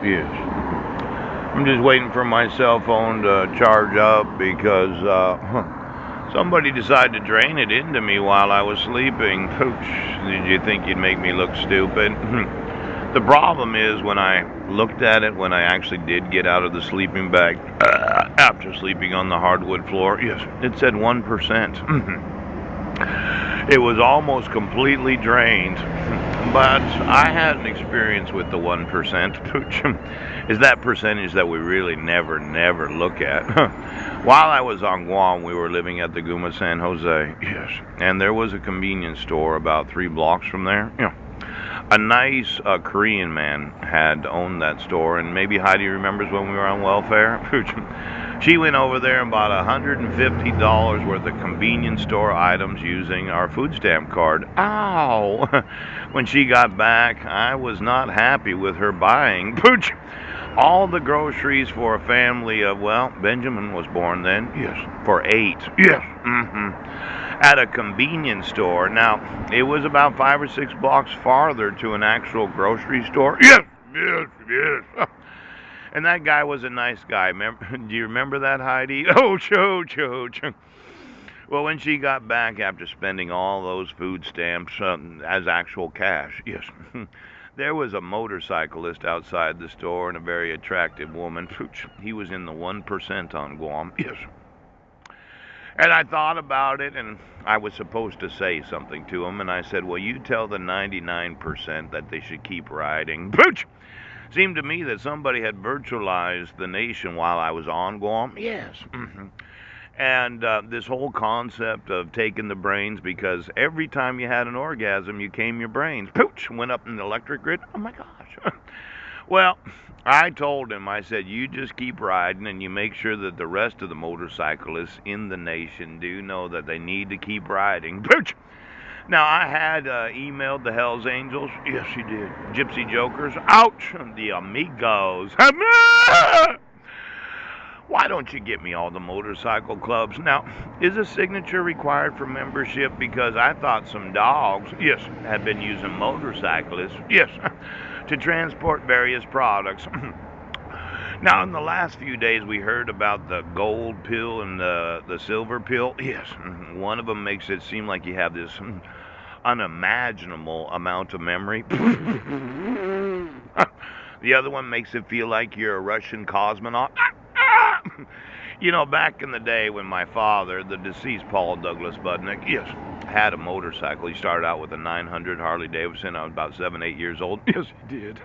Yes. I'm just waiting for my cell phone to charge up because somebody decided to drain it into me while I was sleeping. Pooch, did you think you'd make me look stupid? The problem is when I looked at it, when I actually did get out of the sleeping bag after sleeping on the hardwood floor, yes, it said 1%. It was almost completely drained. But I had an experience with the 1%, which is that percentage that we really never look at. While I was on Guam, we were living at the Guma San Jose. Yes. And there was a convenience store about 3 blocks from there. Yeah. A nice Korean man had owned that store, and maybe Heidi remembers when we were on welfare. She went over there and bought $150 worth of convenience store items using our food stamp card. Ow! When she got back, I was not happy with her buying. Pooch! All the groceries for a family of, well, Benjamin was born then. Yes. For 8. Yes. At a convenience store. Now, it was about 5 or 6 blocks farther to an actual grocery store. Yes. Yes. And that guy was a nice guy. Do you remember that, Heidi? Oh, cho. Well, when she got back after spending all those food stamps as actual cash, yes, there was a motorcyclist outside the store and a very attractive woman. He was in the 1% on Guam. Yes. And I thought about it, and I was supposed to say something to him, and I said, well, you tell the 99% that they should keep riding. Pooch! Seemed to me that somebody had virtualized the nation while I was on Guam. Yes. And this whole concept of taking the brains, because every time you had an orgasm, you came your brains. Pooch! Went up in the electric grid. Oh my gosh. Well, I told him, I said, you just keep riding and you make sure that the rest of the motorcyclists in the nation do know that they need to keep riding. Pooch! Now, I had emailed the Hells Angels. Yes, you did. Gypsy Jokers. Ouch! The Amigos. Why don't you get me all the motorcycle clubs? Now, is a signature required for membership? Because I thought some dogs, yes, had been using motorcyclists, yes, to transport various products. Now, in the last few days, we heard about the gold pill and the silver pill. Yes, one of them makes it seem like you have this unimaginable amount of memory. The other one makes it feel like you're a Russian cosmonaut. You know, back in the day when my father, the deceased Paul Douglas Budnick, yes, had a motorcycle. He started out with a 900 Harley Davidson. I was about 7, 8 years old. Yes, he did.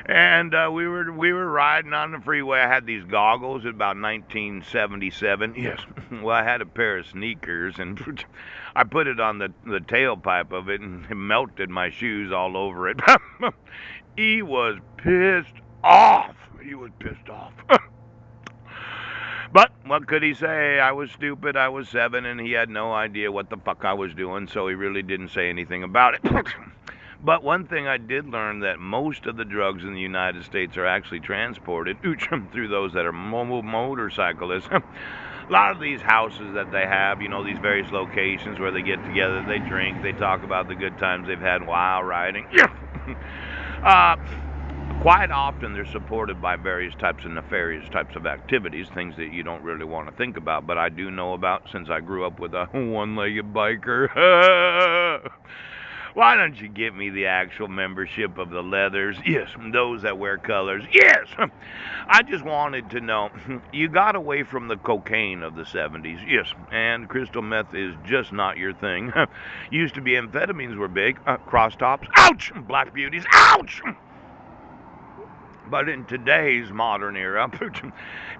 And we were riding on the freeway. I had these goggles at about 1977. Yes. Well, I had a pair of sneakers, and I put it on the tailpipe of it, and it melted my shoes all over it. He was pissed off. He was pissed off. But what could he say? I was stupid. I was 7, and he had no idea what the fuck I was doing, so he really didn't say anything about it. But one thing I did learn that most of the drugs in the United States are actually transported through those that are motorcyclists. A lot of these houses that they have, you know, these various locations where they get together, they drink, they talk about the good times they've had while riding. uh, Quite often they're supported by various types of nefarious types of activities, things that you don't really want to think about, but I do know about since I grew up with a one-legged biker. Why don't you get me the actual membership of the Leathers? Yes, those that wear colors. Yes! I just wanted to know, you got away from the cocaine of the 70s. Yes, and crystal meth is just not your thing. Used to be amphetamines were big. Cross tops. Ouch! Black beauties. Ouch! But in today's modern era,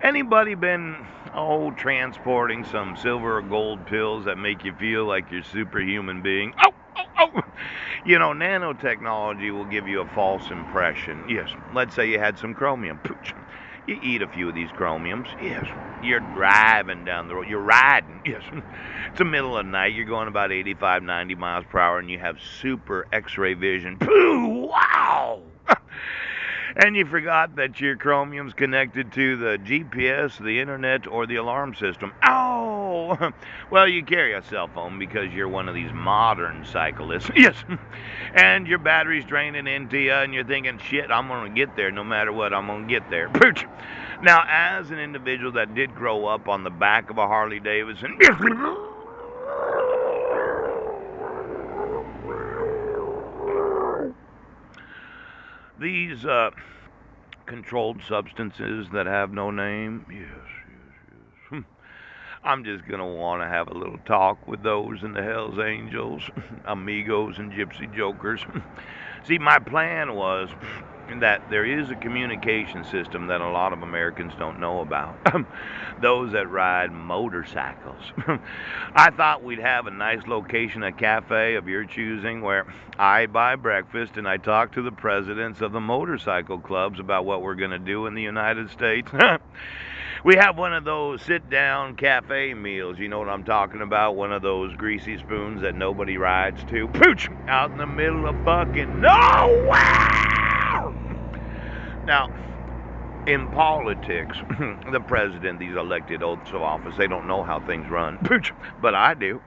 anybody been, transporting some silver or gold pills that make you feel like you're a superhuman being? Oh! You know, nanotechnology will give you a false impression. Yes, let's say you had some chromium. You eat a few of these chromiums. Yes, you're driving down the road. You're riding. Yes, it's the middle of the night. You're going about 85, 90 miles per hour, and you have super X-ray vision. Pooh! Wow! And you forgot that your chromium's connected to the GPS, the internet, or the alarm system. Oh! Oh, well, you carry a cell phone because you're one of these modern cyclists. Yes. And your battery's draining into you, and you're thinking, shit, I'm going to get there no matter what, I'm going to get there. Now, as an individual that did grow up on the back of a Harley Davidson, these controlled substances that have no name, yes. I'm just going to want to have a little talk with those in the Hells Angels, amigos, and gypsy jokers. See, my plan was that there is a communication system that a lot of Americans don't know about. Those that ride motorcycles. I thought we'd have a nice location, a cafe of your choosing, where I buy breakfast and I talk to the presidents of the motorcycle clubs about what we're going to do in the United States. We have one of those sit-down cafe meals, you know what I'm talking about? One of those greasy spoons that nobody rides to. Pooch! Out in the middle of fucking nowhere! Now, in politics, the president, these elected oaths of office, they don't know how things run. Pooch! But I do.